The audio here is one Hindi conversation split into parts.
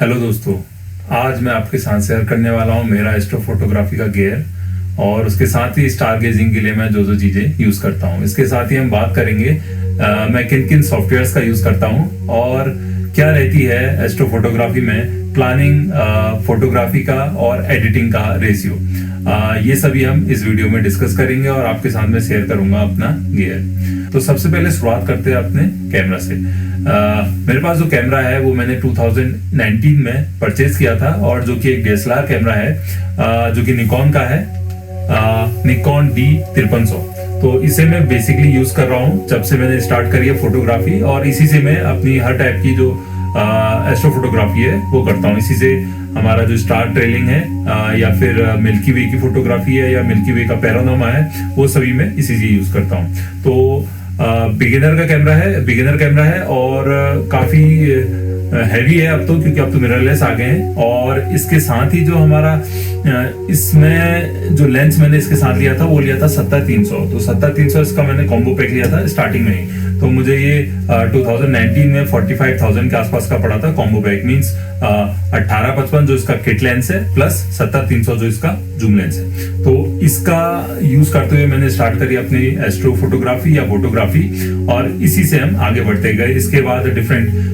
हेलो दोस्तों, आज मैं आपके साथ शेयर करने वाला हूँ मेरा एस्ट्रो फोटोग्राफी का गियर और उसके साथ ही स्टार गेजिंग के लिए मैं जो जो चीज़ें यूज़ करता हूँ। इसके साथ ही हम बात करेंगे मैं किन किन सॉफ्टवेयर्स का यूज़ करता हूँ और क्या रहती है एस्ट्रो फोटोग्राफी में प्लानिंग, फोटोग्राफी का और एडिटिंग का रेशियो। ये सभी हम इस वीडियो में डिस्कस करेंगे और आपके साथ में शेयर करूंगा अपना गियर। तो सबसे पहले शुरुआत करते हैं अपने कैमरा से। मेरे पास जो कैमरा है वो मैंने 2019 में परचेज किया था और जो कि एक DSLR कैमरा है जो कि निकॉन का है, निकॉन D5300। तो इसे मैं बेसिकली यूज कर रहा हूँ जब से मैंने स्टार्ट करी है फोटोग्राफी, और इसी से मैं अपनी हर टाइप की जो एस्ट्रो फोटोग्राफी है वो करता हूँ। इसी से हमारा जो स्टार ट्रेलिंग है या फिर मिल्की वे की फोटोग्राफी है या मिल्की वे का पैनोरामा है, वो सभी मैं इसी से यूज करता हूँ। तो बिगिनर कैमरा है और काफी हैवी है अब तो, क्योंकि अब तो मिररलेस आ गए हैं। और इसके साथ ही जो हमारा इसमें जो लेंस मैंने इसके साथ लिया था वो लिया था 70-300। तो 70-300 इसका मैंने कॉम्बो पैक लिया था स्टार्टिंग में ही। तो मुझे ये 2019 में 45,000 के आसपास का पड़ा था कॉम्बो पैक। मींस 18-55 जो इसका किट लेंस है प्लस 70-300 जो इसका जूम लेंस है। तो इसका यूज करते हुए मैंने स्टार्ट करी अपनी एस्ट्रो फोटोग्राफी या फोटोग्राफी, और इसी से हम आगे बढ़ते गए। इसके बाद डिफरेंट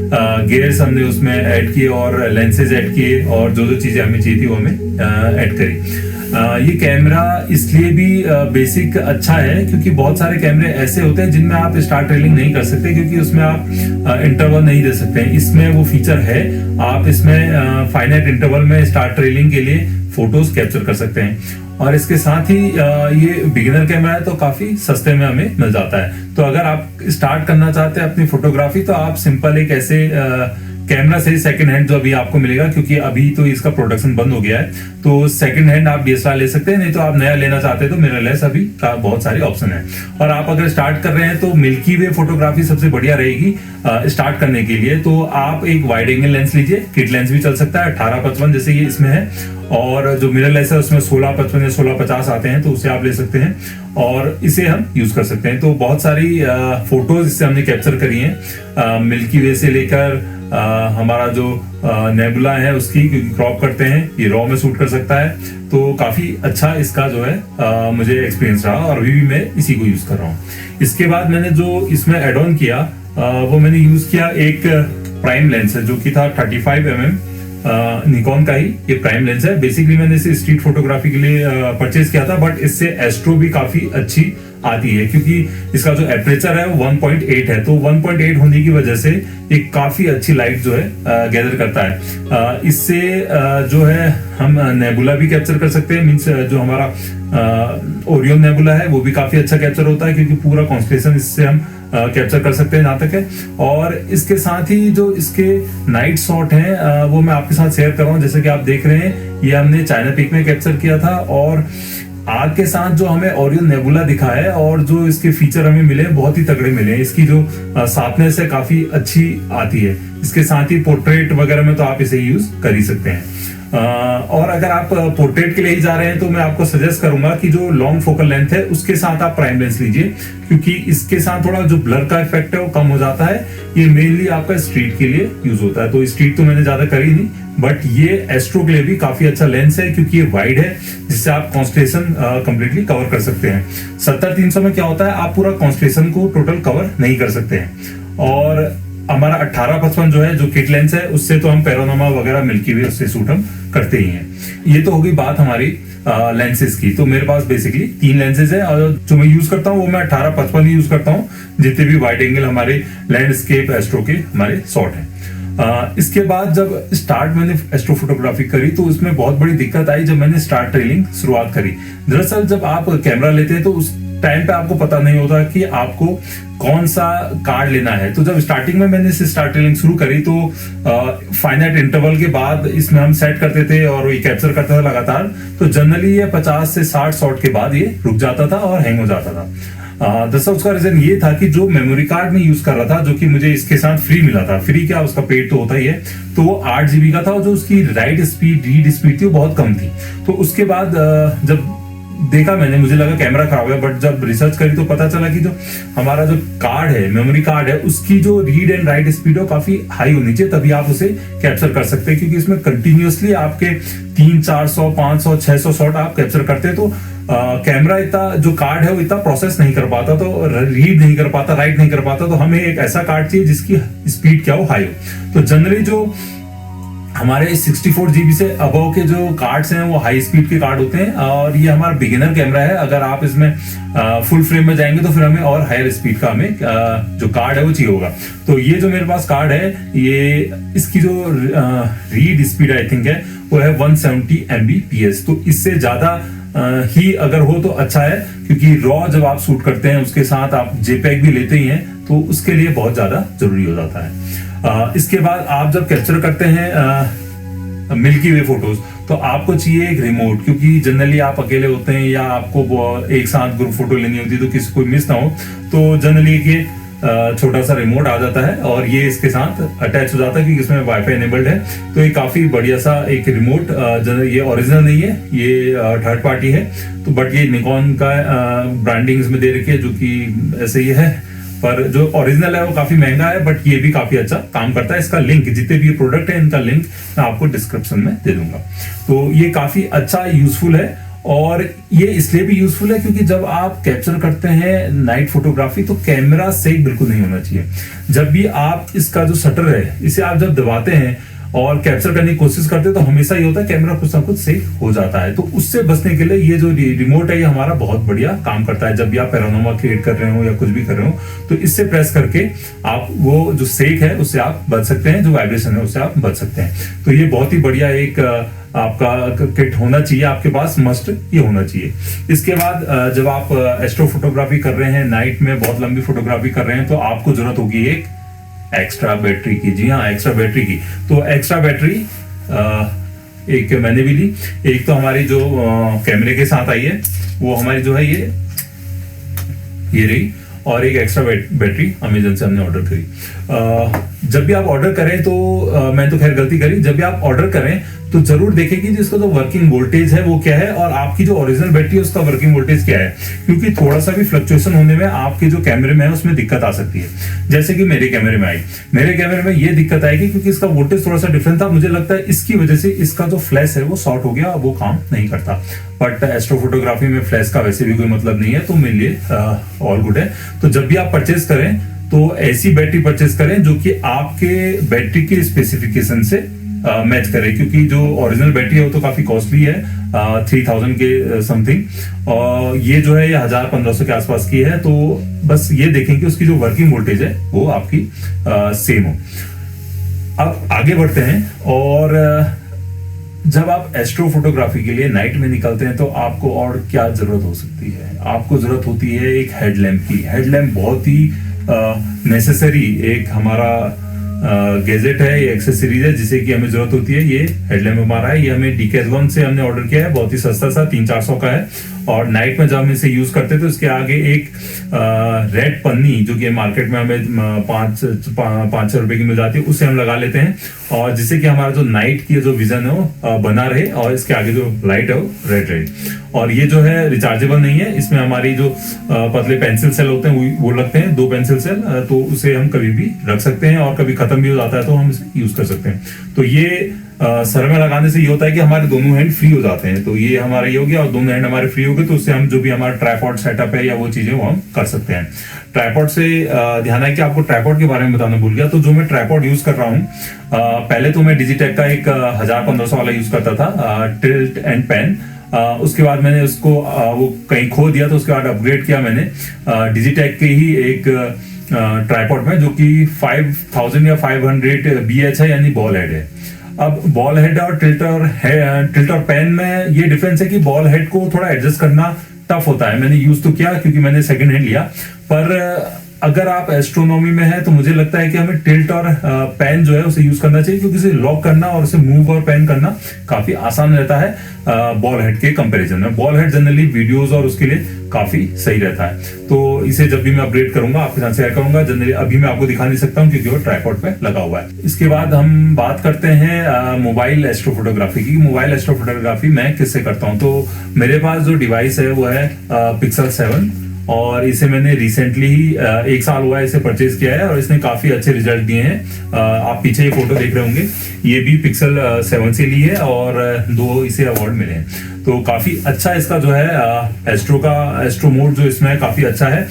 गियर्स हमने उसमें ऐड किए और लेंसेज ऐड किए और जो जो चीजें हमें चाहिए थी वो हमें ऐड करी। ये कैमरा इसलिए भी बेसिक अच्छा है क्योंकि बहुत सारे कैमरे ऐसे होते हैं जिनमें आप स्टार ट्रेलिंग नहीं कर सकते, क्योंकि उसमें आप इंटरवल नहीं दे सकते हैं। इसमें वो फीचर है, आप इसमें फाइनाइट इंटरवल में स्टार ट्रेलिंग के लिए फोटोज कैप्चर कर सकते हैं। और इसके साथ ही ये बिगिनर कैमरा है तो काफी सस्ते में हमें मिल जाता है। तो अगर आप स्टार्ट करना चाहते हैं अपनी फोटोग्राफी तो आप सिंपल एक ऐसे कैमरा से सेकंड हैंड जो अभी आपको मिलेगा, क्योंकि अभी तो इसका प्रोडक्शन बंद हो गया है, तो सेकंड हैंड आप DSLR ले सकते हैं। नहीं तो आप नया लेना चाहते हैं तो मिररलेस अभी का बहुत सारे ऑप्शन है। और आप अगर स्टार्ट कर रहे हैं तो मिल्की वे फोटोग्राफी सबसे बढ़िया रहेगी स्टार्ट करने के लिए। तो आप एक वाइड एंगल लेंस लीजिए, किट लेंस भी चल सकता है 18-55 जैसे ये इसमें है, और जो मिररलेस है उसमें 16-55 या 16-50 आते हैं, तो उसे आप ले सकते हैं और इसे हम यूज कर सकते हैं। तो बहुत सारी फोटोज इससे हमने कैप्चर करी हैं, मिल्की वे से लेकर हमारा जो नेबुला है उसकी, क्योंकि क्रॉप करते हैं ये रॉ में शूट कर सकता है। तो काफी अच्छा इसका जो है मुझे एक्सपीरियंस रहा और अभी भी मैं इसी को यूज कर रहा हूँ। इसके बाद मैंने जो इसमें एड ऑन किया वो मैंने यूज किया एक प्राइम लेंस है जो कि था 35mm निकॉन का ही ये प्राइम लेंस है। बेसिकली मैंने इसे स्ट्रीट फोटोग्राफी के लिए परचेज किया था, बट इससे एस्ट्रो भी काफी अच्छी आती है क्योंकि इसका जो एपरेचर है वो 1.8 है। तो 1.8 होने की वजह से ये काफी अच्छी लाइट जो है गैदर करता है। इससे जो है हम नेबुला भी कैप्चर कर सकते हैं। मींस जो हमारा ओरियन नेबुला है वो भी काफी अच्छा कैप्चर होता है, क्योंकि पूरा कॉन्स्टेलेशन इससे हम कैप्चर कर सकते हैं जहां तक है। और इसके साथ ही जो इसके नाइट शॉट हैं वो मैं आपके साथ शेयर कर रहा हूँ। जैसे कि आप देख रहे हैं ये हमने चाइना पीक में कैप्चर किया था, और आग के साथ जो हमें ओरियन नेबुला दिखा है और जो इसके फीचर हमें मिले बहुत ही तगड़े मिले हैं। इसकी जो शार्पनेस है काफी अच्छी आती है। इसके साथ ही पोर्ट्रेट वगैरह में तो आप इसे यूज कर ही सकते हैं। और अगर आप पोर्ट्रेट के लिए ही जा रहे हैं तो मैं आपको सजेस्ट करूंगा कि जो लॉन्ग फोकल लेंथ है उसके साथ आप प्राइम लेंस लीजिए, क्योंकि इसके साथ थोड़ा जो ब्लर का इफेक्ट है वो कम हो जाता है। ये मेनली आपका स्ट्रीट के लिए यूज होता है। तो स्ट्रीट तो मैंने ज्यादा करी नहीं, बट ये एस्ट्रो के लिए भी काफी अच्छा लेंस है क्योंकि ये वाइड है, जिससे आप कॉन्स्टेलेशन कंप्लीटली कवर कर सकते हैं। 70-300 में क्या होता है, आप पूरा कॉन्स्टेलेशन को टोटल कवर नहीं कर सकते हैं। और हमारा 18-55 जो है जो किट लेंस है उससे तो हम पैनोरामा वगैरह मिल्की वे उससे शूट हम करते ही हैं। ये तो होगी बात हमारी लेंसेज की। तो मेरे पास बेसिकली 3 लेंसेज है और जो मैं यूज करता हूँ वो मैं 18-55 ही यूज करता हूँ, जितने भी वाइड एंगल हमारे लैंडस्केप एस्ट्रो के हमारे शॉट है। इसके बाद जब स्टार्ट मैंने एस्ट्रो फोटोग्राफी करी तो उसमें बहुत बड़ी दिक्कत आई जब मैंने स्टार ट्रेलिंग शुरुआत करी। दरअसल जब आप कैमरा लेते हैं तो उस टाइम पे आपको पता नहीं होता कि आपको कौन सा कार्ड लेना है। तो जब स्टार्टिंग में मैंने इसे स्टार ट्रेलिंग शुरू करी तो फाइनाइट इंटरवल के बाद इसमें हम सेट करते थे और ये कैप्चर करता था लगातार। तो जनरली ये 50 से 60 शॉट के बाद ये रुक जाता था और हैंग हो जाता था। दरअसल उसका रीजन ये था कि जो मेमोरी कार्ड में यूज कर रहा था, जो कि मुझे इसके साथ फ्री मिला था, फ्री क्या उसका पेड तो होता ही है, तो वो 8 GB का था और जो उसकी राइट स्पीड रीड स्पीड थी वो बहुत कम थी। तो उसके बाद जब देखा मैंने, मुझे लगा कैमरा खराब है, बट जब रिसर्च करी तो पता चला कि जो हमारा जो कार्ड है, मेमोरी कार्ड है, उसकी जो रीड एंड राइट स्पीड है काफी हाई होनी चाहिए, तभी आप उसे कैप्चर कर सकते हैं। क्योंकि इसमें कंटिन्यूअसली आपके 300-400 500 600 शॉट आप कैप्चर करते हैं, तो कैमरा इतना जो कार्ड है वो इतना प्रोसेस नहीं कर पाता, तो रीड नहीं कर पाता, राइट नहीं कर पाता। तो हमें एक ऐसा कार्ड चाहिए जिसकी स्पीड क्या हो, हाई हो। तो जनरली जो हमारे 64 GB से अबव के जो कार्ड्स हैं वो हाई स्पीड के कार्ड होते हैं, और ये हमारा बिगिनर कैमरा है। अगर आप इसमें फुल फ्रेम में जाएंगे तो फिर हमें और हायर स्पीड का हमें जो कार्ड है वो चाहिए होगा। तो ये जो मेरे पास कार्ड है, ये इसकी जो रीड स्पीड आई थिंक है वो है 170 Mbps। तो इससे ज्यादा ही अगर हो तो अच्छा है, क्योंकि रॉ जब आप शूट करते हैं उसके साथ आप JPEG भी लेते ही हैं, तो उसके लिए बहुत ज्यादा जरूरी हो जाता है। इसके बाद आप जब कैप्चर करते हैं मिल्की वे फोटोज, तो आपको चाहिए एक रिमोट, क्योंकि जनरली आप अकेले होते हैं या आपको एक साथ ग्रुप फोटो लेनी होती है तो किसी को मिस ना हो, तो जनरली ये छोटा सा रिमोट आ जाता है और ये इसके साथ अटैच हो जाता है, क्योंकि इसमें वाईफाई एनेबल्ड है। तो ये काफी बढ़िया सा एक रिमोट, ये ओरिजिनल नहीं है, ये थर्ड पार्टी है, तो बट ये निकॉन का ब्रांडिंग इसमें दे रखी है, जो कि ऐसे ही है, पर जो ओरिजिनल है वो काफी महंगा है, बट ये भी काफी अच्छा काम करता है। इसका लिंक, जितने भी प्रोडक्ट है इनका लिंक मैं आपको डिस्क्रिप्शन में दे दूंगा। तो ये काफी अच्छा यूजफुल है, और ये इसलिए भी यूजफुल है क्योंकि जब आप कैप्चर करते हैं नाइट फोटोग्राफी, तो कैमरा सेक बिल्कुल नहीं होना चाहिए। जब भी आप इसका जो शटर है, इसे आप जब दबाते हैं और कैप्चर करने की कोशिश करते हैं, तो हमेशा ये होता है कैमरा कुछ ना कुछ सेक हो जाता है। तो उससे बचने के लिए ये जो रिमोट है ये हमारा बहुत बढ़िया काम करता है। जब भी आप पैनोरामा क्रिएट कर रहे हो या कुछ भी कर रहे हो, तो इससे प्रेस करके आप वो जो सेक है उससे आप बच सकते हैं, जो वाइब्रेशन है उससे आप बच सकते हैं। तो ये बहुत ही बढ़िया एक आपका किट होना चाहिए आपके पास, मस्ट ये होना चाहिए। इसके बाद जब आप एस्ट्रो फोटोग्राफी कर रहे हैं, नाइट में बहुत लंबी फोटोग्राफी कर रहे हैं, तो आपको जरूरत होगी एक एक्स्ट्रा बैटरी की। जी हाँ, एक्स्ट्रा बैटरी की। तो एक्स्ट्रा बैटरी एक मैंने भी ली, एक तो हमारी जो कैमरे के साथ आई है वो हमारी जो है ये रही, और एक एक्स्ट्रा बैटरी अमेजन से हमने ऑर्डर करी। जब भी आप ऑर्डर करें तो मैं तो खैर गलती करी, जब भी आप ऑर्डर करें तो जरूर देखें कि जिसका जो वर्किंग वोल्टेज है वो क्या है, और आपकी जो ओरिजिनल बैटरी है उसका वर्किंग वोल्टेज क्या है, क्योंकि थोड़ा सा भी फ्लक्चुएशन होने में आपके जो कैमरे में है उसमें दिक्कत आ सकती है। जैसे कि मेरे कैमरे में आई, मेरे कैमरे में ये दिक्कत आएगी क्योंकि इसका वोल्टेज थोड़ा सा डिफरेंट था। मुझे लगता है इसकी वजह से इसका जो फ्लैश है वो शॉर्ट हो गया, वो काम नहीं करता। बट एस्ट्रो फोटोग्राफी में फ्लैश का वैसे भी कोई मतलब नहीं है, तो मेरे लिए ऑल गुड है। तो जब भी आप परचेज करें तो ऐसी बैटरी परचेज करें जो कि आपके बैटरी के स्पेसिफिकेशन से मैच करे, क्योंकि जो ओरिजिनल बैटरी है वो तो काफी कॉस्टली है, 3000 के समथिंग, और ये जो है ये 1000-1500 के आसपास की है। तो बस ये देखें कि उसकी जो वर्किंग वोल्टेज है वो आपकी सेम हो। अब आगे बढ़ते हैं, और जब आप एस्ट्रो फोटोग्राफी के लिए नाइट में निकलते हैं तो आपको और क्या जरूरत हो सकती है? आपको जरूरत होती है एक हेडलैम्प की। हेडलैम्प बहुत ही नेसेसरी एक हमारा गैजेट है, ये एक्सेसरीज है जिसे कि हमें जरूरत होती है। ये हेडलैम्प हमारा है, ये हमें डिकैथलॉन से हमने ऑर्डर किया है, बहुत ही सस्ता सा 300-400 का है। और नाइट में जब हम इसे यूज करते हैं तो इसके आगे एक रेड पन्नी, जो कि मार्केट में हमें 5-6 रुपए की मिल जाती है, उसे हम लगा लेते हैं, और जिससे कि हमारा जो नाइट की जो विजन है वो बना रहे, और इसके आगे जो लाइट है वो रेड रहे। और ये जो है रिचार्जेबल नहीं है, इसमें हमारी जो पतले पेंसिल सेल होते हैं वो लगते हैं, 2 पेंसिल सेल, तो उसे हम कभी भी रख सकते हैं, और कभी खत्म भी हो जाता है तो हम इसे यूज कर सकते हैं। तो ये सर में लगाने से ये होता है कि हमारे दोनों हैंड फ्री हो जाते हैं। तो ये हमारा ये हो गया, और दोनों हैंड हमारे फ्री हो गए, तो उससे हम जो भी हमारा ट्राइपॉड सेटअप है या वो चीजें वो हम कर सकते हैं। ट्राइपॉड से ध्यान है कि आपको ट्राइपॉड के बारे में बताना भूल गया। तो जो मैं ट्राइपॉड यूज कर रहा हूँ, पहले तो मैं डिजिटेक का एक 1000-1500 वाला यूज करता था, टिल्ट एंड पेन। उसके बाद मैंने उसको वो कहीं खो दिया, तो उसके बाद अपग्रेड किया मैंने डिजिटेक के ही एक ट्राइपॉड में, जो कि 5000 या 500 BH है, यानी बॉल हेड है। अब बॉल हेड और टिल्ट और पेन में ये डिफरेंस है कि बॉल हेड को थोड़ा एडजस्ट करना टफ होता है। मैंने यूज तो किया क्योंकि मैंने सेकंड हैंड लिया, पर अगर आप एस्ट्रोनॉमी में है तो मुझे लगता है कि हमें टिल्ट और पैन जो है उसे यूज करना चाहिए, क्योंकि इसे लॉक करना और उसे मूव और पैन करना काफी आसान रहता है बॉल हेड के कंपैरिजन में। बॉल हेड जनरली वीडियोस और उसके लिए काफी सही रहता है, तो इसे जब भी मैं अपग्रेड करूंगा आपके साथ शेयर करूंगा। जनरली अभी मैं आपको दिखा नहीं सकता हूं क्योंकि वो ट्राइपॉड पे लगा हुआ है। इसके बाद हम बात करते हैं मोबाइल एस्ट्रोफोटोग्राफी की। मोबाइल एस्ट्रोफोटोग्राफी मैं किससे करता हूं, तो मेरे पास जो डिवाइस है वो है पिक्सल 7, और इसे मैंने रिसेंटली ही 1 साल हुआ है इसे परचेज किया है, और इसने काफी अच्छे रिजल्ट दिए हैं। आप पीछे ये फोटो देख रहे होंगे, ये भी पिक्सल 7 से ली है और 2 इसे अवार्ड मिले हैं। तो काफी अच्छा इसका जो है एस्ट्रो मोड जो इसमें है काफी अच्छा है।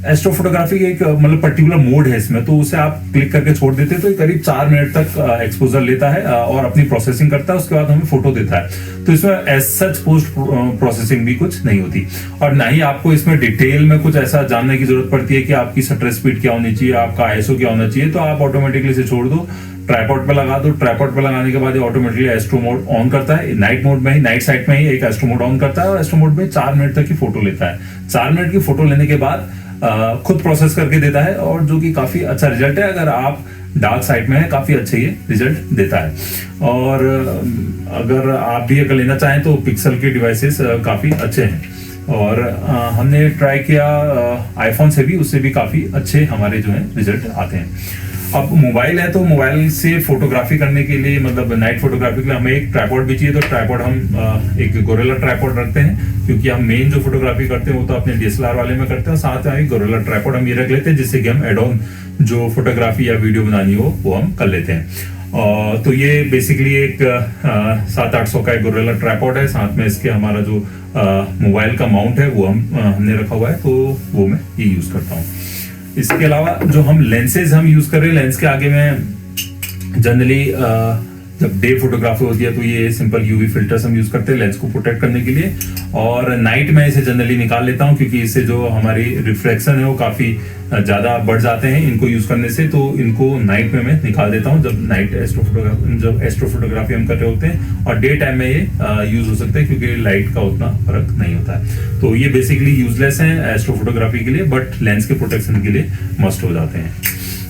एस्ट्रो फोटोग्राफी एक मतलब पर्टिकुलर मोड है इसमें, तो उसे आप क्लिक करके छोड़ देते हैं तो ये करीब 4 मिनट तक एक्सपोजर लेता है और अपनी प्रोसेसिंग करता है, उसके बाद हमें फोटो देता है। तो इसमें एज सच पोस्ट प्रोसेसिंग भी कुछ नहीं होती, और ना ही आपको इसमें डिटेल में कुछ ऐसा जानने की जरूरत पड़ती है कि आपकी शटर स्पीड क्या होनी चाहिए, आपका आईएसओ क्या होना चाहिए। तो आप ऑटोमेटिकली इसे छोड़ दो, ट्राइपॉड पे लगा दो। ट्राइपॉड पे लगाने के बाद ये ऑटोमेटिकली एस्ट्रो मोड ऑन करता है। नाइट मोड में ही, नाइट साइड में ही एक एस्ट्रो मोड ऑन करता है, और एस्ट्रो मोड में 4 मिनट तक की फोटो लेता है। 4 मिनट की फोटो लेने के बाद खुद प्रोसेस करके देता है, और जो कि काफी अच्छा रिजल्ट है। अगर आप डार्क साइड में है काफी अच्छे ये रिजल्ट देता है। और अगर आप भी अगर लेना चाहें तो पिक्सल के डिवाइसेस काफी अच्छे हैं, और हमने ट्राई किया आईफोन से भी, उससे भी काफी अच्छे हमारे जो है रिजल्ट आते हैं। अब मोबाइल है तो मोबाइल से फोटोग्राफी करने के लिए, मतलब नाइट फोटोग्राफी के लिए हमें एक ट्राइपॉड भी चाहिए। तो ट्राइपॉड हम एक गोरिल्ला ट्राइपॉड रखते हैं, क्योंकि हम मेन जो फोटोग्राफी करते हैं वो तो अपने डीएसएलआर वाले में करते हैं, साथ में एक गोरिल्ला ट्राइपॉड हम ये रख लेते हैं, जिससे कि हम एड ऑन जो फोटोग्राफी या वीडियो बनानी हो वो हम कर लेते हैं। तो ये बेसिकली एक 700-800 का एक गोरिल्ला ट्राइपॉड है। साथ में इसके हमारा जो मोबाइल का माउंट है वो हमने रखा हुआ है, तो वो मैं ये यूज करता हूँ। इसके अलावा जो हम लेंसेज हम यूज कर रहे हैं, लेंस के आगे में जनरली जब डे फोटोग्राफी होती है तो ये सिंपल यूवी फिल्टर्स हम यूज करते हैं लेंस को प्रोटेक्ट करने के लिए, और नाइट में इसे जनरली निकाल लेता हूँ, क्योंकि इससे जो हमारी रिफ्लेक्शन है वो काफी ज्यादा बढ़ जाते हैं इनको यूज करने से। तो इनको नाइट में मैं निकाल देता हूँ जब नाइट एस्ट्रो फोटोग्राफी हम कर रहे होते हैं, और डे टाइम में ये यूज हो सकते हैं क्योंकि लाइट का उतना फर्क नहीं होता है। तो ये बेसिकली यूजलेस है एस्ट्रो फोटोग्राफी के लिए, बट लेंस के प्रोटेक्शन के लिए मस्ट हो जाते हैं।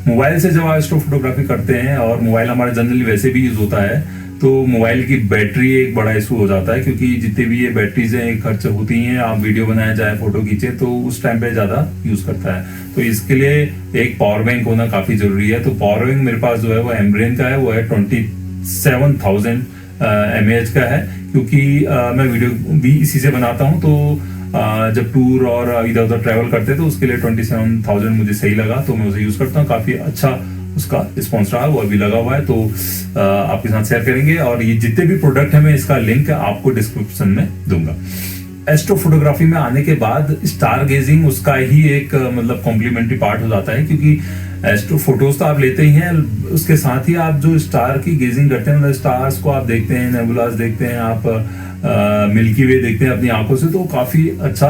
मोबाइल से जब आप एस्ट्रो फोटोग्राफी करते हैं, और मोबाइल हमारा जनरली वैसे भी यूज होता है, तो मोबाइल की बैटरी एक बड़ा इशू हो जाता है, क्योंकि जितने भी ये बैटरीज हैं खर्च होती हैं, आप वीडियो बनाए चाहे फोटो खींचे तो उस टाइम पे ज्यादा यूज करता है। तो इसके लिए एक पावर बैंक होना काफी जरूरी है। तो पावर बैंक मेरे पास जो है वो एम्ब्रेन का है, वो है 27,000 mAh का है, क्योंकि मैं वीडियो भी इसी से बनाता हूँ। तो जब टूर और इधर उधर ट्रैवल करते हैं तो उसके लिए 27,000 मुझे सही लगा, तो मैं उसे यूज करता हूँ। काफी अच्छा उसका रिस्पॉन्स रहा, वो अभी लगा हुआ है, तो आपके साथ शेयर करेंगे। और ये जितने भी प्रोडक्ट है मैं इसका लिंक आपको डिस्क्रिप्शन में दूंगा। एस्ट्रो फोटोग्राफी में आने के बाद स्टार गेजिंग उसका ही एक मतलब कॉम्प्लीमेंट्री पार्ट हो जाता है, क्योंकि एस्ट्रो फोटोज तो आप लेते ही हैं, उसके साथ ही आप जो स्टार की गेजिंग करते हैं, मतलब स्टार्स को आप देखते हैं, नेबुलास देखते हैं, आप मिल्की वे देखते हैं अपनी आंखों से, तो काफी अच्छा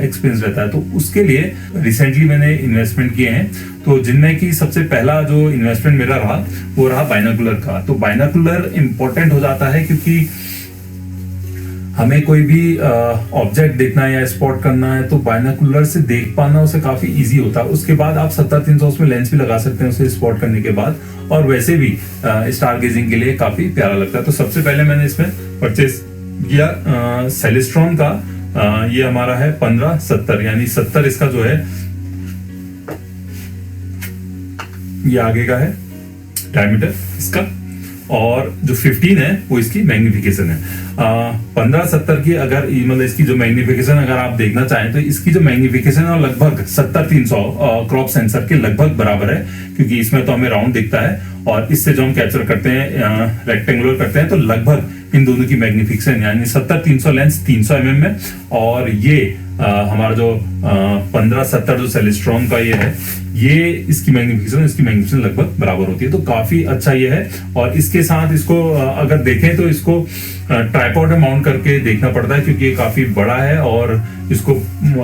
एक्सपीरियंस रहता है। तो उसके लिए रिसेंटली मैंने इन्वेस्टमेंट किए हैं, तो जिनमें की सबसे पहला जो इन्वेस्टमेंट मेरा रहा वो रहा बाइनोकुलर का। तो बाइनोकुलर इंपॉर्टेंट हो जाता है, क्योंकि हमें कोई भी ऑब्जेक्ट देखना है या स्पॉट करना है तो बाइनोकुलर से देख पाना उसे काफी इजी होता है। उसके बाद आप 70-300 उसमें लेंस भी लगा सकते हैं उसे स्पॉट करने के बाद, और वैसे भी स्टार गेजिंग के लिए काफी प्यारा लगता है। तो सबसे पहले मैंने इसमें परचेज किया सेलेस्ट्रॉन का, ये हमारा है 1570, यानी 70 इसका जो है ये आगे का है डायमीटर इसका, और जो 15 है वो इसकी मैग्निफिकेशन है। 1570 की अगर मतलब इसकी जो मैग्निफिकेशन अगर आप देखना चाहें तो इसकी जो मैग्निफिकेशन है लगभग 70-300 क्रॉप सेंसर के लगभग बराबर है, क्योंकि इसमें तो हमें राउंड दिखता है, और इससे जो हम कैप्चर करते हैं रेक्टेंगुलर करते हैं, तो लगभग इन दोनों की मैग्निफिकेशन यानी 70-300 लेंस 300 mm में, और ये हमारा जो 1570 जो सेलेस्ट्रॉन का ये है, ये इसकी मैग्निफिकेशन लगभग बराबर होती है। तो काफी अच्छा ये है, और इसके साथ इसको अगर देखें तो इसको ट्राइपॉड में माउंट करके देखना पड़ता है, क्योंकि ये काफी बड़ा है और इसको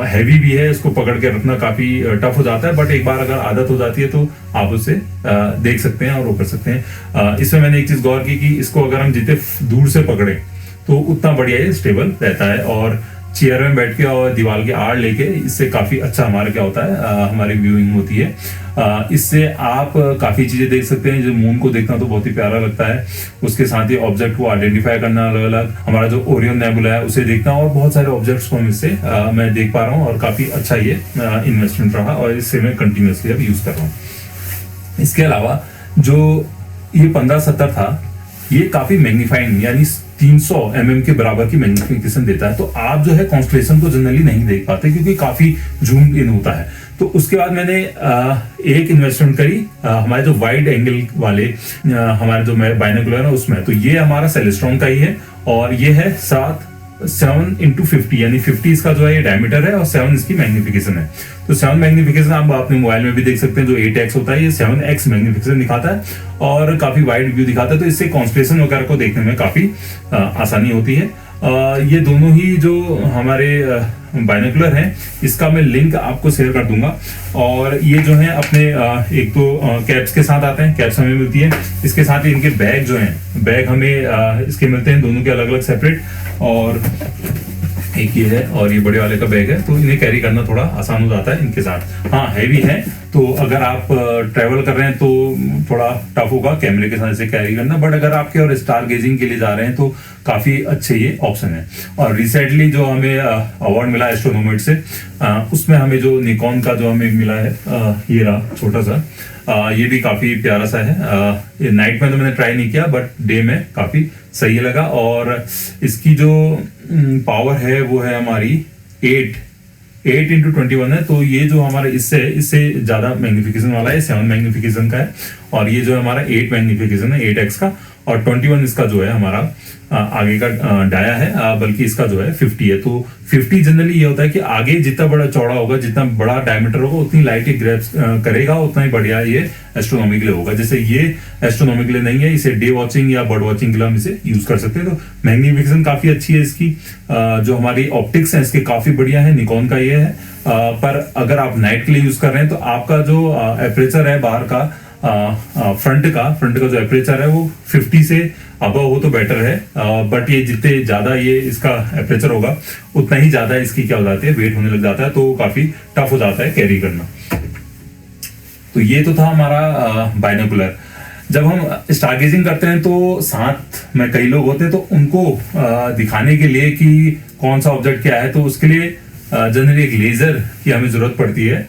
हैवी भी है, इसको पकड़ के रखना काफी टफ हो जाता है। बट एक बार अगर आदत हो जाती है तो आप उसे देख सकते हैं और वो कर सकते हैं। इसमें मैंने एक चीज गौर की कि इसको अगर हम जितने दूर से पकड़े तो उतना बढ़िया ये स्टेबल रहता है, और चेयर में बैठ के और दीवार के आड़ लेके, इससे काफी अच्छा हमारा क्या होता है, हमारी व्यूइंग होती है। इससे आप काफी चीजें देख सकते हैं। जो मून को देखना तो बहुत ही प्यारा लगता है, उसके साथ ही ऑब्जेक्ट को आइडेंटिफाई करना, अलग अलग हमारा जो ओरियन नेबुला है उसे देखना, और बहुत सारे ऑब्जेक्ट्स को हम इससे मैं देख पा रहा हूँ, और काफी अच्छा ये इन्वेस्टमेंट रहा, और इससे मैं कंटिन्यूसली अब यूज कर रहा हूँ। इसके अलावा जो ये 1570 था, ये काफी मैग्नीफाइंग यानी 300 के बराबर की मैग्निफिकेशन देता है। तो आप जो है कॉन्स्टलेशन को जनरली नहीं देख पाते क्योंकि काफी जूम इन होता है। तो उसके बाद मैंने एक इन्वेस्टमेंट करी हमारे जो वाइड एंगल वाले हमारे जो बाइनोकुलर है उसमें। तो ये हमारा सेलेस्ट्रॉन का ही है, और ये है 7x50 यानी 50 इसका जो है ये डायमीटर है, और 7 इसकी मैग्निफिकेशन है। तो 7 मैग्निफिकेशन आप अपने मोबाइल में भी देख सकते हैं, जो 8x होता है ये 7x मैग्निफिकेशन दिखाता है, और काफी वाइड व्यू दिखाता है। तो इससे कॉन्स्टलेशन वगैरह को देखने में काफी आसानी होती है। ये दोनों ही जो हमारे बाइनोकुलर हैं, इसका मैं लिंक आपको शेयर कर दूंगा। और ये जो है अपने एक तो कैप्स के साथ आते हैं, कैप्स हमें मिलती है, इसके साथ ही इनके बैग जो हैं, बैग हमें इसके मिलते हैं दोनों के अलग अलग सेपरेट, और एक ये है और ये बड़े वाले का बैग है। तो इन्हें कैरी करना थोड़ा आसान हो जाता है इनके साथ। हाँ, हैवी है, तो अगर आप ट्रैवल कर रहे हैं तो थोड़ा टफ होगा कैमरे के साथ इसे कैरी करना, बट अगर आपके और स्टार गेजिंग के लिए जा रहे हैं तो काफी अच्छे ये ऑप्शन है। और रिसेंटली जो हमें अवार्ड मिला एस्ट्रोनोमेट से, उसमें हमें जो निकॉन का जो हमें मिला है, ये रहा छोटा सा, ये भी काफी प्यारा सा है। ये नाइट में तो मैंने ट्राई नहीं किया, बट डे में काफी सही लगा। और इसकी जो पावर है वो है हमारी 8x21 है। तो ये जो हमारा इससे ज्यादा मैग्निफिकेशन वाला है, 7 मैग्निफिकेशन का है, और ये जो है हमारा 8 मैग्निफिकेशन है, 8x का, और 21 इसका जो है हमारा आगे का डाया है, बल्कि इसका जो है 50 है। तो 50 जनरली ये होता है कि आगे जितना बड़ा चौड़ा होगा, जितना बड़ा डायमीटर होगा, उतनी लाइट ये ग्रैब करेगा, उतना ही बढ़िया ये एस्ट्रोनॉमी के लिए होगा। जैसे ये एस्ट्रोनॉमी के लिए नहीं है, इसे डे वॉचिंग या बर्ड वॉचिंग के लिए हम इसे यूज कर सकते हैं। तो मैग्निफिकेशन काफी अच्छी है इसकी। जो हमारी ऑप्टिक्स है इसके काफी बढ़िया है, निकॉन का ये है। पर अगर आप नाइट के लिए यूज कर रहे हैं तो आपका जो एपरेचर है बाहर का, फ्रंट का जो एपरेचर है वो 50 से अबव हो तो बेटर है। बट ये जितने ज्यादा ये इसका एपरेचर होगा उतना ही ज्यादा इसकी क्या हो जाती है, वेट होने लग जाता है, तो काफी टफ हो जाता है कैरी करना। तो ये तो था हमारा बाइनोकुलर। जब हम स्टारगेजिंग करते हैं तो साथ में कई लोग होते हैं, तो उनको दिखाने के लिए कि कौन सा ऑब्जेक्ट क्या है, तो उसके लिए जनरली एक लेजर की हमें जरूरत पड़ती है।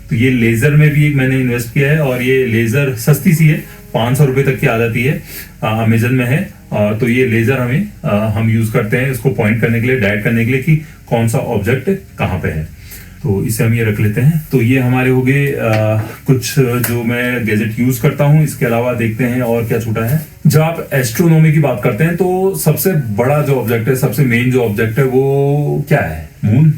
तो ये लेजर में भी मैंने इन्वेस्ट किया है, और ये लेजर सस्ती सी है, 500 रुपए तक की आ जाती है, अमेजन में है। तो ये लेजर हम यूज करते हैं इसको पॉइंट करने के लिए, डायरेक्ट करने के लिए कि कौन सा ऑब्जेक्ट कहाँ पे है। तो इसे हम ये रख लेते हैं। तो ये हमारे हो गए कुछ जो मैं गैजेट यूज करता हूँ। इसके अलावा देखते हैं और क्या छूटा है। जब आप एस्ट्रोनॉमी की बात करते हैं तो सबसे बड़ा जो ऑब्जेक्ट है, सबसे मेन जो ऑब्जेक्ट है वो क्या है, मून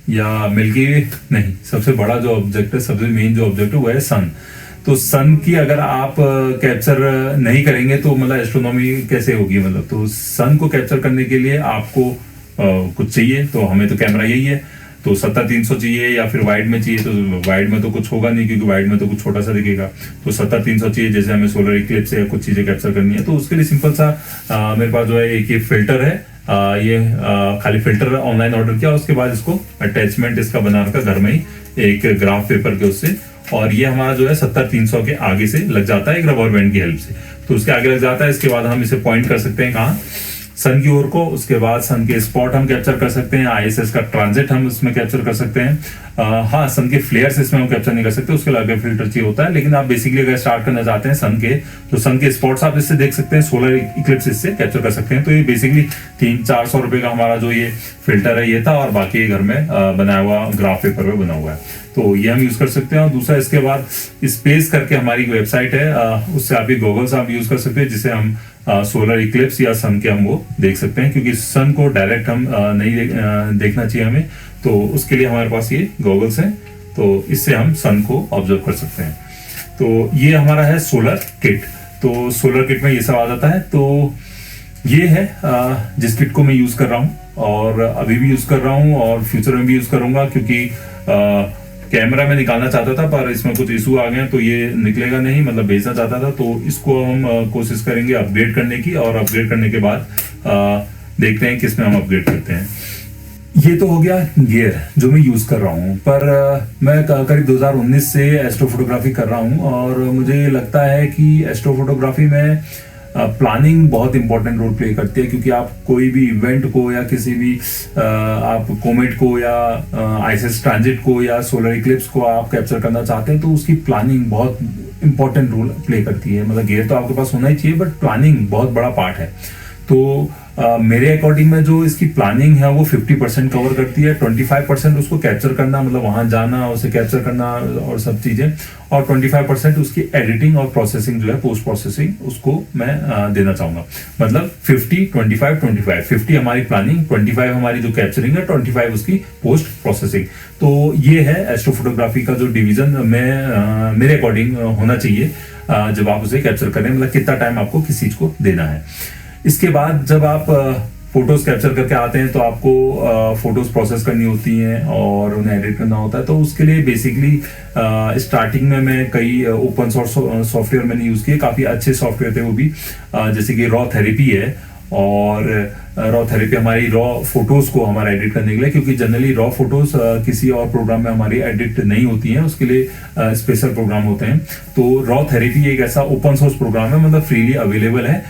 या मिल्की वे? नहीं, सबसे बड़ा जो ऑब्जेक्ट है, सबसे मेन जो ऑब्जेक्ट है वो है सन। तो सन की अगर आप कैप्चर नहीं करेंगे तो मतलब एस्ट्रोनॉमी कैसे होगी, मतलब तो सन को कैप्चर करने के लिए आपको कुछ चाहिए। तो हमें तो कैमरा यही है, तो 70-300 चाहिए, या फिर वाइड में चाहिए। तो वाइड में तो कुछ होगा नहीं क्योंकि वाइड में तो कुछ छोटा सा दिखेगा। तो 70-300 चाहिए, जैसे हमें सोलर इक्लिप्स से कुछ चीजें कैप्चर करनी है। तो उसके लिए सिंपल सा मेरे पास जो है एक ये फिल्टर है। ये खाली फिल्टर ऑनलाइन ऑर्डर किया, उसके बाद इसको अटैचमेंट इसका बना रखा घर में ही एक ग्राफ पेपर के उससे। और ये हमारा जो है 70-300 के आगे से लग जाता है एक रबर बैंड की हेल्प से। तो उसके आगे लग जाता है। इसके बाद हम इसे पॉइंट कर सकते हैं कहाँ, सन की ओर को। उसके बाद सन के स्पॉट हम कैप्चर कर सकते हैं, आईएसएस का ट्रांजिट हम इसमें कैप्चर कर सकते हैं। हाँ, सन के फ्लेयर्स इसमें हम कैप्चर नहीं कर सकते, उसके लिए अलग फिल्टर चाहिए होता है। लेकिन आप बेसिकली अगर स्टार्ट करना चाहते हैं सन के, तो सन के स्पॉट्स आप इससे देख सकते हैं, सोलर इक्लिप्स इससे कैप्चर कर सकते हैं। तो ये बेसिकली 300-400 रुपए का हमारा जो ये फिल्टर है ये था, और बाकी घर में बनाया हुआ ग्राफ पेपर में बना हुआ है। तो ये हम यूज कर सकते हैं। और दूसरा इसके बाद स्पेस करके हमारी वेबसाइट है, उससे आप ये गॉगल्स आप यूज कर सकते हैं, जिसे हम सोलर इक्लिप्स या सन के हम वो देख सकते हैं, क्योंकि सन को डायरेक्ट हम नहीं देखना चाहिए हमें। तो उसके लिए हमारे पास ये गॉगल्स हैं, तो इससे हम सन को ऑब्जर्व कर सकते हैं। तो ये हमारा है सोलर किट। तो सोलर किट में ये सब आ जाता है। तो ये है जिस किट को मैं यूज कर रहा हूँ, और अभी भी यूज कर रहा हूँ, और फ्यूचर में भी यूज करूंगा, क्योंकि कैमरा में निकालना चाहता था पर इसमें कुछ इशू आ गए, तो ये निकलेगा नहीं, मतलब भेजना चाहता था। तो इसको हम कोशिश करेंगे अपग्रेड करने की, और अपग्रेड करने के बाद देखते हैं किसमें हम अपग्रेड करते हैं। ये तो हो गया गियर जो मैं यूज कर रहा हूँ, पर मैं करीब 2019 से एस्ट्रो फोटोग्राफी कर रहा हूँ और मुझे लगता है कि एस्ट्रो फोटोग्राफी में प्लानिंग बहुत इंपॉर्टेंट रोल प्ले करती है, क्योंकि आप कोई भी इवेंट को या किसी भी आप कोमेट को या आइसिस ट्रांजिट को या सोलर इक्लिप्स को आप कैप्चर करना चाहते हैं तो उसकी प्लानिंग बहुत इंपॉर्टेंट रोल प्ले करती है। मतलब गियर तो आपके पास होना ही चाहिए, बट प्लानिंग बहुत बड़ा पार्ट है। तो मेरे अकॉर्डिंग में जो इसकी प्लानिंग है वो 50% कवर करती है, 25% उसको कैप्चर करना, मतलब वहां जाना, उसे कैप्चर करना और सब चीजें, और 25% उसकी एडिटिंग और प्रोसेसिंग जो है पोस्ट प्रोसेसिंग उसको मैं देना चाहूंगा। मतलब 50 हमारी प्लानिंग, 25 हमारी जो कैप्चरिंग है, 25 उसकी पोस्ट प्रोसेसिंग। तो ये है एस्ट्रो फोटोग्राफी का जो डिवीजन में मेरे अकॉर्डिंग होना चाहिए जब आप उसे कैप्चर करें, मतलब कितना टाइम आपको किस चीज को देना है। इसके बाद जब आप फोटोज कैप्चर करके आते हैं तो आपको फोटोज प्रोसेस करनी होती हैं और उन्हें एडिट करना होता है। तो उसके लिए बेसिकली स्टार्टिंग में मैं कई ओपन सोर्स सॉफ्टवेयर मैंने यूज किए, काफी अच्छे सॉफ्टवेयर थे वो भी, जैसे कि रॉ थेरेपी है। और रॉ थेरेपी हमारी रॉ फोटोज को हमारा एडिट करने के लिए, क्योंकि जनरली रॉ फोटोज किसी और प्रोग्राम में हमारी एडिट नहीं होती हैं, उसके लिए स्पेशल प्रोग्राम होते हैं। तो रॉ थेरेपी एक ऐसा ओपन सोर्स प्रोग्राम है, मतलब फ्रीली अवेलेबल है,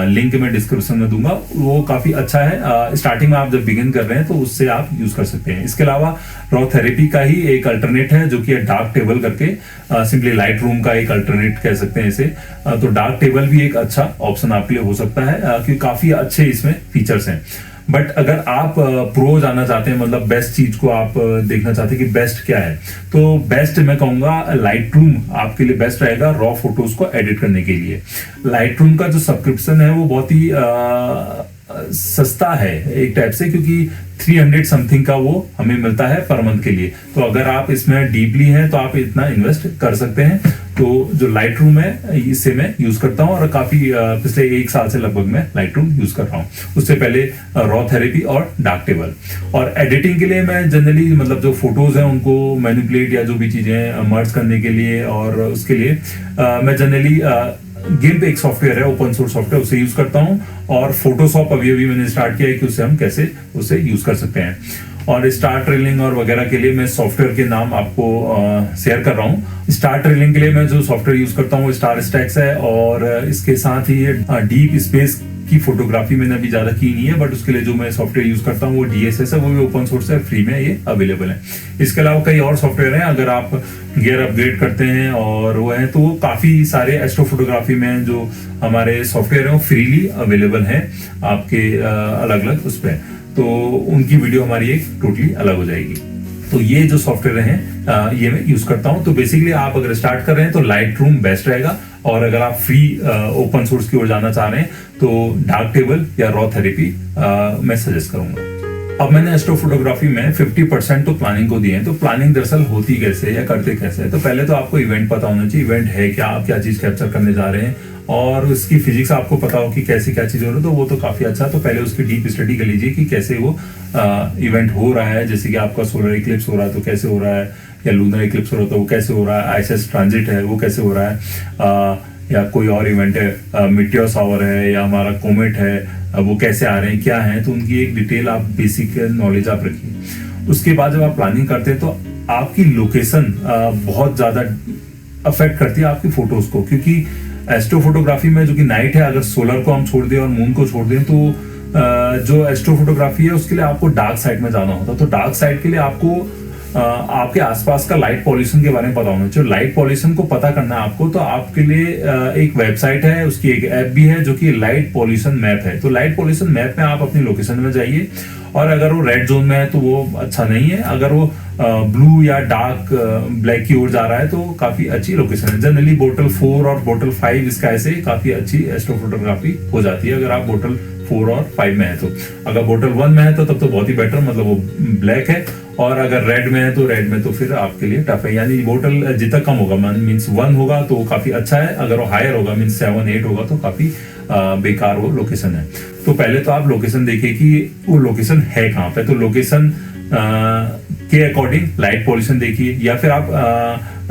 लिंक मैं डिस्क्रिप्शन में दूंगा, वो काफी अच्छा है। स्टार्टिंग में आप जब बिगिन कर रहे हैं तो उससे आप यूज कर सकते हैं। इसके अलावा रॉ थेरेपी का ही एक अल्टरनेट है जो कि है डार्क टेबल करके, सिंपली लाइट रूम का एक अल्टरनेट कह सकते हैं इसे। तो डार्क टेबल भी एक अच्छा ऑप्शन आपके लिए हो सकता है, क्योंकि काफी अच्छे इसमें फीचर्स हैं। बट अगर आप प्रो जाना चाहते हैं, मतलब बेस्ट चीज को आप देखना चाहते हैं कि बेस्ट क्या है, तो बेस्ट मैं कहूंगा लाइट रूम आपके लिए बेस्ट रहेगा रॉ फोटोज को एडिट करने के लिए। लाइट रूम का जो सब्सक्रिप्शन है वो बहुत ही सस्ता है एक टाइप से, क्योंकि 300 समथिंग का वो हमें मिलता है पर मंथ के लिए। तो अगर आप इसमें डीपली हैं तो आप इतना इन्वेस्ट कर सकते हैं। तो जो लाइट रूम है इससे मैं यूज करता हूँ और काफी पिछले 1 साल से लगभग मैं लाइट रूम यूज कर रहा हूँ। उससे पहले रॉ थेरेपी और डार्क टेबल। और एडिटिंग के लिए मैं जनरली मतलब जो फोटोज हैं उनको मैनिपुलेट या जो भी चीजें मर्ज करने के लिए, और उसके लिए मैं जनरली गिम्प एक सॉफ्टवेयर है, ओपन सोर्स सॉफ्टवेयर, उसे यूज करता हूँ। और फोटोशॉप अभी मैंने स्टार्ट किया है कि उससे हम कैसे उसे यूज कर सकते हैं। और स्टार ट्रेलिंग और वगैरह के लिए मैं सॉफ्टवेयर के नाम आपको शेयर कर रहा हूँ। स्टार ट्रेलिंग के लिए मैं जो सॉफ्टवेयर यूज करता हूँ वो स्टार स्टैक्स है, और इसके साथ ही डीप स्पेस की फोटोग्राफी मैंने अभी ज्यादा की नहीं है, बट उसके लिए जो मैं सॉफ्टवेयर यूज करता हूँ वो DSS है, वो भी ओपन सोर्स है, फ्री में ये अवेलेबल है। इसके अलावा कई और सॉफ्टवेयर हैं, अगर आप गियर अपग्रेड करते हैं और वो है तो काफी सारे एस्ट्रो फोटोग्राफी में जो हमारे सॉफ्टवेयर है वो फ्रीली अवेलेबल है आपके अलग अलग उस पर। तो उनकी वीडियो हमारी एक टोटली अलग हो जाएगी। तो ये जो सॉफ्टवेयर हैं ये मैं यूज करता हूं। तो बेसिकली आप अगर स्टार्ट कर रहे हैं तो लाइट रूम बेस्ट रहेगा, और अगर आप फ्री ओपन सोर्स की ओर जाना चाह रहे हैं तो डार्क टेबल या रॉ थेरेपी मैं सजेस्ट करूंगा। अब मैंने एस्ट्रो फोटोग्राफी में 50% तो प्लानिंग को दिए हैं। तो प्लानिंग दरअसल होती कैसे या करते कैसे है, तो पहले तो आपको इवेंट पता होना चाहिए, इवेंट है क्या, आप क्या चीज कैप्चर करने जा रहे हैं, और उसकी फिजिक्स आपको पता हो कि कैसे क्या चीज हो रही है, तो वो तो काफी अच्छा। तो पहले उसकी डीप स्टडी कर लीजिए कि कैसे वो इवेंट हो रहा है। जैसे कि आपका सोलर इक्लिप्स हो रहा है तो कैसे हो रहा है, या लूनर इक्लिप्स हो रहा है तो वो कैसे हो रहा है, आइसिस ट्रांजिट है वो कैसे हो रहा है, या कोई और इवेंट है, मीटियोर शावर है या हमारा कोमेट है, वो कैसे आ रहे हैं, क्या है। तो उनकी एक डिटेल आप बेसिक नॉलेज आप रखिए। उसके बाद जब आप प्लानिंग करते हैं तो आपकी लोकेशन बहुत ज्यादा अफेक्ट करती है आपकी फोटोज को, क्योंकि एस्ट्रो फोटोग्राफी में जो कि नाइट है, अगर सोलर को हम छोड़ दें और मून को छोड़ दें तो जो एस्ट्रो फोटोग्राफी है उसके लिए आपको डार्क साइड में जाना होता है। तो डार्क साइड के लिए आपको आपके आसपास का लाइट पॉल्यूशन के बारे में पता होना चाहिए। लाइट पॉल्यूशन को पता करना है आपको, तो आपके लिए एक वेबसाइट है, उसकी एक ऐप भी है जो कि लाइट पॉल्यूशन मैप है। तो लाइट पॉल्यूशन मैप में आप अपनी लोकेशन में जाइए, और अगर वो रेड जोन में है तो वो अच्छा नहीं है, अगर वो ब्लू या डार्क ब्लैक की ओर जा रहा है तो काफी अच्छी लोकेशन है। जनरली बोटल 4 और बोटल 5 इसका ऐसे काफी अच्छी एस्ट्रो फोटोग्राफी हो जाती है अगर आप बोटल 4 और 5 में है तो। अगर बोटल 1 में है तो तब तो बहुत ही बेटर, मतलब वो ब्लैक है, और अगर रेड में है तो रेड में तो फिर आपके लिए टफ है। यानी बोटल जितना कम होगा मीन्स 1 होगा तो काफी अच्छा है, अगर वो हायर होगा मीन्स 7, 8 होगा तो काफी बेकार वो लोकेशन है। तो पहले तो आप लोकेशन देखिए कि वो लोकेशन है कहाँ पे। तो लोकेशन के अकॉर्डिंग लाइट पॉल्यूशन देखिए, या फिर आप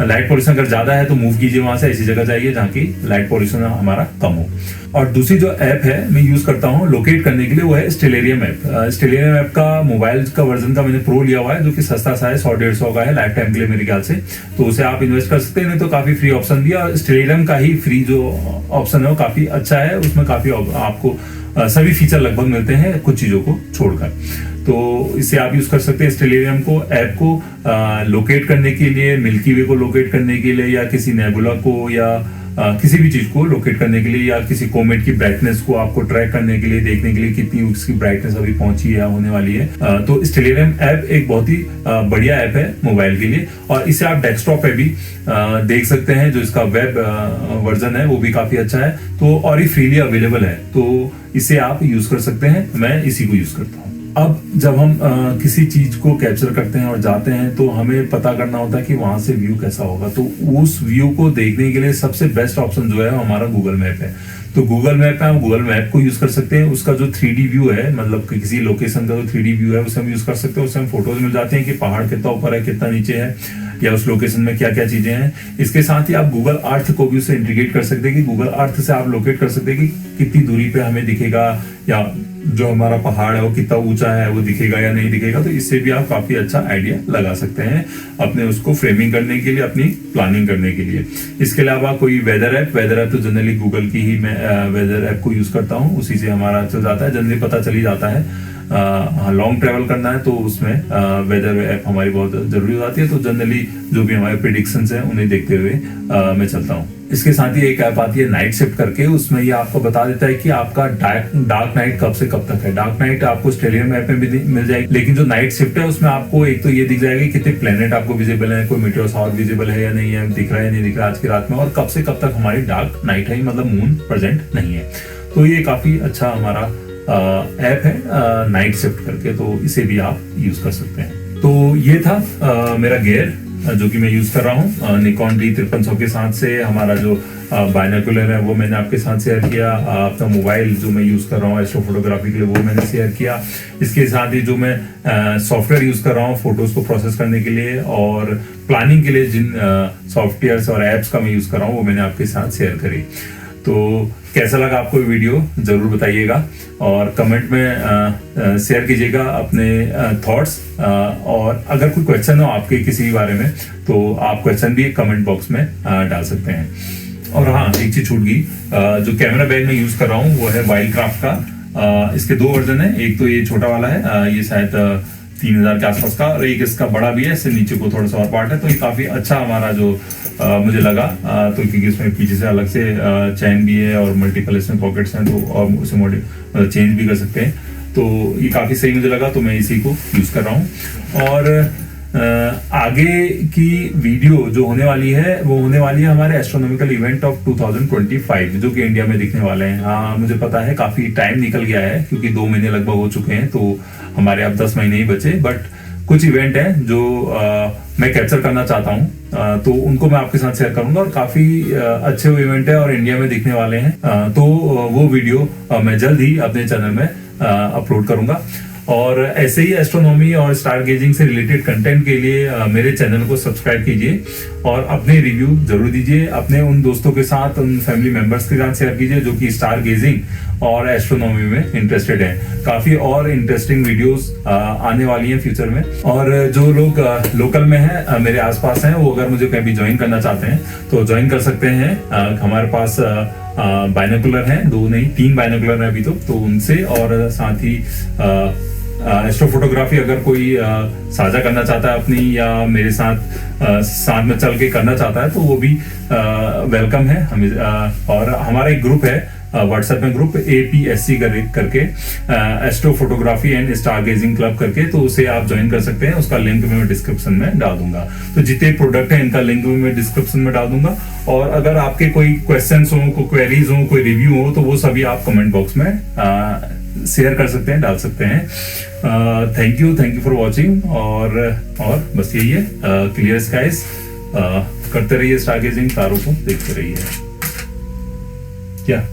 लाइट पॉल्यूशन अगर ज्यादा है तो मूव कीजिए वहां से, ऐसी जगह जाइए जहाँ की लाइट पॉल्यूशन हमारा कम हो। और दूसरी जो ऐप है मैं यूज करता हूँ लोकेट करने के लिए, वो है स्टेलेरियम ऐप। स्टेलेरियम ऐप का मोबाइल का वर्जन का मैंने प्रो लिया हुआ है, जो कि सस्ता सा है, 100-150 का है लाइफ टाइम के लिए मेरे ख्याल से, तो उसे आप इन्वेस्ट कर सकते हैं, नहीं तो काफी फ्री ऑप्शन भी है। और स्टेलेरियम का ही फ्री जो ऑप्शन है वो काफी अच्छा है, उसमें काफी आपको सभी फीचर लगभग मिलते हैं कुछ चीजों को छोड़कर, तो इसे आप यूज कर सकते हैं स्टेलेरियम को, ऐप को लोकेट करने के लिए, मिल्की वे को लोकेट करने के लिए, या किसी नेबुला को, या किसी भी चीज को लोकेट करने के लिए, या किसी कोमेट की ब्राइटनेस को आपको ट्रैक करने के लिए, देखने के लिए कितनी उसकी ब्राइटनेस अभी पहुंची है, होने वाली है। तो स्टेलेरियम ऐप एक बहुत ही बढ़िया ऐप है मोबाइल के लिए, और इसे आप डेस्कटॉप पे भी देख सकते हैं। जो इसका वेब वर्जन है वो भी काफी अच्छा है, तो और ही फ्रीली अवेलेबल है, तो इसे आप यूज कर सकते हैं। मैं इसी को यूज करता हूँ। अब जब हम किसी चीज को कैप्चर करते हैं और जाते हैं, तो हमें पता करना होता है कि वहां से व्यू कैसा होगा, तो उस व्यू को देखने के लिए सबसे बेस्ट ऑप्शन जो है हमारा गूगल मैप है। तो गूगल मैप है, हम गूगल मैप को यूज कर सकते हैं। उसका जो 3D व्यू है, मतलब कि किसी लोकेशन का जो 3D व्यू है उसे हम यूज कर सकते हैं। उससे हम फोटोज मिल जाते हैं कि पहाड़ कितना ऊपर है, कितना नीचे है, या उस लोकेशन में क्या क्या चीजें हैं। इसके साथ ही आप गूगल अर्थ को भी उससे इंटीग्रेट कर सकते हैं कि गूगल अर्थ से आप लोकेट कर सकते हैं कि कितनी दूरी पे हमें दिखेगा, या जो हमारा पहाड़ है वो कितना ऊंचा है वो दिखेगा या नहीं दिखेगा। तो इससे भी आप काफी अच्छा आइडिया लगा सकते हैं अपने उसको फ्रेमिंग करने के लिए, अपनी प्लानिंग करने के लिए। इसके अलावा कोई वेदर ऐप तो जनरली गूगल की ही मैं वेदर ऐप को यूज करता हूँ, उसी से हमारा चल जाता है, जनरली पता चल ही जाता है। लॉन्ग ट्रेवल करना है तो उसमें वेदर ऐप हमारी बहुत जरूरी हो जाती है, तो जनरली जो भी हमारे प्रेडिक्शंस हैं उन्हें देखते हुए मैं चलता हूँ। इसके साथ ही एक ऐप आती है नाइट शिफ्ट करके, उसमें ये आपको बता देता है कि आपका डार्क नाइट कब से कब तक है। डार्क नाइट आपको स्टेलियम ऐप में भी मिल जाएगी, लेकिन जो नाइट शिफ्ट है उसमें आपको एक तो ये दिख जाएगा कि कितने प्लेनेट आपको विजिबल है, कोई मीटियोर शॉवर विजिबल है या नहीं है, दिख रहा है नहीं दिख रहा आज की रात में, और कब से कब तक हमारी डार्क नाइट है, मतलब मून प्रेजेंट नहीं है। तो ये काफी अच्छा हमारा ऐप है नाइट शिफ्ट करके, तो इसे भी आप यूज कर सकते हैं। तो ये था मेरा गियर जो कि मैं यूज कर रहा हूँ निकॉन D5300 के साथ से। हमारा जो बाइनोकुलर है वो मैंने आपके साथ शेयर किया। अपना मोबाइल जो मैं यूज कर रहा हूँ एस्ट्रो फोटोग्राफी के लिए वो मैंने शेयर किया। इसके साथ ही जो मैं सॉफ्टवेयर यूज कर रहा हूँ फोटोज को प्रोसेस करने के लिए और प्लानिंग के लिए जिन सॉफ्टवेयर्स और एप्स का मैं यूज कर रहा हूँ वो मैंने आपके साथ शेयर करी। तो कैसा लगा आपको वीडियो जरूर बताइएगा और कमेंट में शेयर कीजिएगा अपने थॉट्स। और अगर कोई क्वेश्चन हो आपके किसी भी बारे में तो आप क्वेश्चन भी कमेंट बॉक्स में डाल सकते हैं। और हाँ, एक चीज छूट गई, जो कैमरा बैग मैं यूज कर रहा हूँ वो है वाइल्डक्राफ्ट का। इसके दो वर्जन है, एक तो ये छोटा वाला है, ये शायद 3000 के आसपास का, और एक इसका बड़ा भी है, इससे नीचे को थोड़ा सा और पार्ट है। तो ये काफी अच्छा हमारा जो मुझे लगा, तो क्योंकि इसमें पीछे से अलग से चैन भी है और मल्टीपल इसमें पॉकेट्स हैं, तो और उसे चेंज भी कर सकते हैं। तो ये काफी सही मुझे लगा, तो मैं इसी को यूज कर रहा हूँ। और आगे की वीडियो जो होने वाली है वो होने वाली है हमारे एस्ट्रोनॉमिकल इवेंट ऑफ 2025 जो कि इंडिया में दिखने वाले हैं। हाँ, मुझे पता है काफी टाइम निकल गया है क्योंकि 2 महीने लगभग हो चुके हैं, तो हमारे अब 10 महीने ही बचे। बट कुछ इवेंट हैं जो मैं कैप्चर करना चाहता हूँ, तो उनको मैं आपके साथ शेयर करूंगा और काफी अच्छे वो इवेंट है और इंडिया में दिखने वाले हैं। तो वो वीडियो मैं जल्द ही अपने चैनल में अपलोड करूंगा। और ऐसे ही एस्ट्रोनॉमी और स्टार गेजिंग से रिलेटेड कंटेंट के लिए मेरे चैनल को सब्सक्राइब कीजिए और अपने रिव्यू जरूर दीजिए। अपने उन दोस्तों के साथ, उन फैमिली मेंबर्स के साथ शेयर कीजिए जो कि स्टार गेजिंग और एस्ट्रोनॉमी में इंटरेस्टेड हैं। काफी और इंटरेस्टिंग वीडियोस आने वाली हैं फ्यूचर में। और जो लोग लोकल में हैं, मेरे आसपास हैं, वो अगर मुझे कहीं भी ज्वाइन करना चाहते हैं तो ज्वाइन कर सकते हैं। हमारे पास बाइनोकुलर हैं, 2 नहीं 3 बाइनोकुलर हैं अभी तो उनसे। और साथ ही एस्ट्रो फोटोग्राफी अगर कोई साझा करना चाहता है अपनी, या मेरे साथ में चल के करना चाहता है तो वो भी वेलकम है हमें। और हमारा एक ग्रुप है व्हाट्सएप में, ग्रुप APSC करके astro photography and star gazing club करके, तो उसे आप ज्वाइन कर सकते हैं। उसका लिंक मैं डिस्क्रिप्शन में डाल दूंगा। तो जितने प्रोडक्ट हैं इनका लिंक मैं डिस्क्रिप्शन में डाल दूंगा। और अगर आपके कोई क्वेश्चंस हो, कोई क्वेरीज हो, कोई रिव्यू हो, तो वो सभी आप कमेंट बॉक्स में शेयर कर सकते हैं, डाल सकते हैं। Thank you for watching. और बस यही है, क्लियर स्काइज करते रहिए, स्टार गेजिंग, तारों को देखते रहिए। क्या